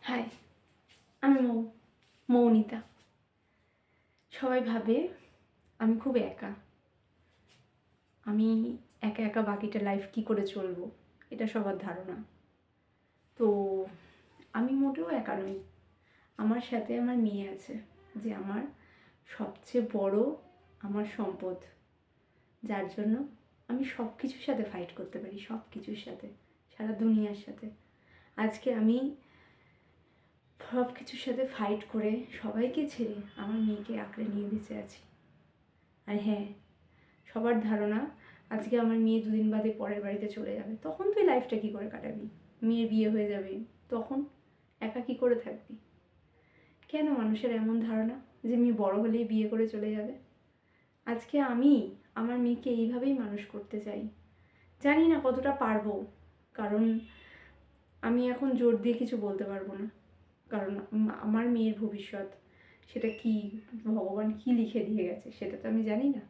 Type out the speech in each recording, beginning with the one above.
High, আমি মৌনিতা। সবাই ভাবে আমি খুব একা। আমি একা একা বাকিটা লাইফ কী করে চলবো, এটা সবার ধারণা। তো আমি মোটেও একা নই। আমার সাথে আমার মেয়ে আছে, যে আমার সবচেয়ে বড় আমার সম্পদ, যার জন্য আমি সব কিছুর সাথে ফাইট করতে পারি, সব কিছুর সাথে, সারা দুনিয়ার সাথে। আজকে আমি সব কিছুর সাথে ফাইট করে সবাইকে ছেড়ে আমার মেয়েকে আঁকড়ে নিয়ে বেঁচে আছি। আর হ্যাঁ, সবার ধারণা আজকে আমার মেয়ে দুদিন বাদে পরের বাড়িতে চলে যাবে, তখন তুই লাইফটা কী করে কাটাবি? মেয়ের বিয়ে হয়ে যাবে, তখন একা কী করে থাকবি? কেন মানুষের এমন ধারণা যে মেয়ে বড় হলেই বিয়ে করে চলে যাবে? আজকে আমি আমার মেয়েকে এইভাবেই মানুষ করতে চাই। জানি না কতটা পারবো, কারণ আমি এখন জোর দিয়ে কিছু বলতে পারবো না, কারণ আমার মেয়ের ভবিষ্যৎ সেটা কি, ভগবান কি লিখে দিয়ে গেছে সেটা তো আমি জানি না।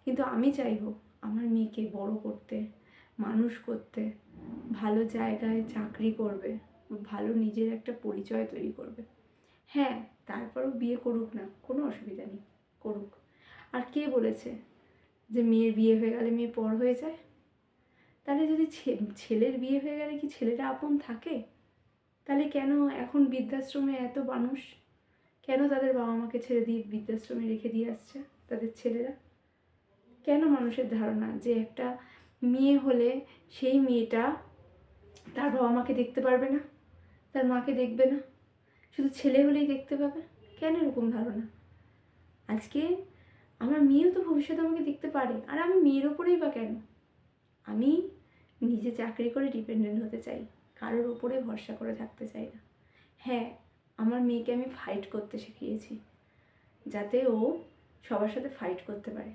কিন্তু আমি চাইবো আমার মেয়েকে বড় করতে, মানুষ করতে, ভালো জায়গায় চাকরি করবে, ভালো নিজের একটা পরিচয় তৈরি করবে। হ্যাঁ, তারপরেও বিয়ে করুক না, কোনো অসুবিধা নেই, করুক। আর কে বলেছে যে মেয়ের বিয়ে হয়ে গেলে মেয়ে পর হয়ে যায়? তাহলে যদি ছেলের বিয়ে হয়ে গেলে কি ছেলেটা আপন থাকে? তাহলে কেন এখন বৃদ্ধাশ্রমে এত মানুষ, কেন তাদের বাবা মাকে ছেড়ে দিয়ে বৃদ্ধাশ্রমে রেখে দিয়ে আসছে তাদের ছেলেরা? কেন মানুষের ধারণা যে একটা মেয়ে হলে সেই মেয়েটা তার বাবা মাকে দেখতে পারবে না, তার মাকে দেখবে না, শুধু ছেলে হলেই দেখতে পাবে? কেন এরকম ধারণা? আজকে আমার মেয়েও তো ভবিষ্যতে আমাকে দেখতে পারে, আর আমি মেয়ের ওপরেই বা কেন? আমি নিজে চাকরি করে ডিপেন্ডেন্ট হতে চাই, কারোর ওপরে ভরসা করে থাকতে চাই না। হ্যাঁ, আমার মেয়েকে আমি ফাইট করতে শিখিয়েছি, যাতে ও সবার সাথে ফাইট করতে পারে।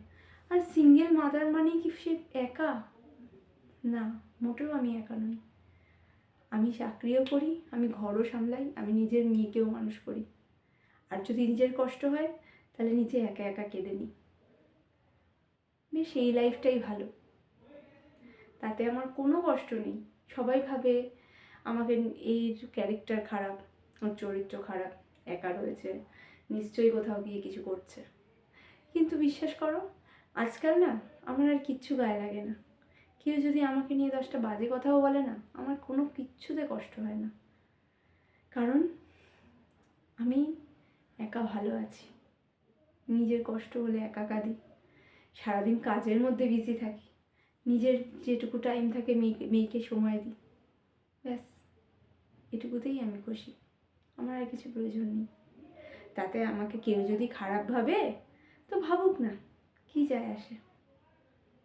আর সিঙ্গেল মাদার মানে কি সে একা? না, মোটেও আমি একা নই। আমি চাকরিও করি, আমি ঘরও সামলাই, আমি নিজের মেয়েকেও মানুষ করি। আর যদি নিজের কষ্ট হয় তাহলে নিজে একা একা কেঁদে নিই। বেশ, এই লাইফটাই ভালো, তাতে আমার কোনো কষ্ট নেই। সবাই ভাবে আমাকে এই ক্যারেক্টার খারাপ, ওর চরিত্র খারাপ, একা রয়েছে, নিশ্চয়ই কোথাও গিয়ে কিছু করছে। কিন্তু বিশ্বাস করো, আজকাল না আমার আর কিচ্ছু গায়ে লাগে না। কেউ যদি আমাকে নিয়ে 10টা বাজে কথাও বলে না, আমার কোনো কিচ্ছুতে কষ্ট হয় না, কারণ আমি একা ভালো আছি। নিজের কষ্ট হলে একা কাঁদি, সারাদিন কাজের মধ্যে বিজি থাকি, নিজের যেটুকু টাইম থাকে মেয়েকে সময় দিই, ব্যাস এটুকুতেই আমি খুশি। আমার আর কিছু প্রয়োজন নেই। তাতে আমাকে কেউ যদি খারাপ ভাবে তো ভাবুক না, কি যায় আসে,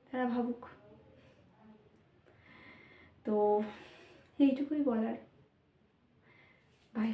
তারা ভাবুক। তো এইটুকুই বলার। বাই।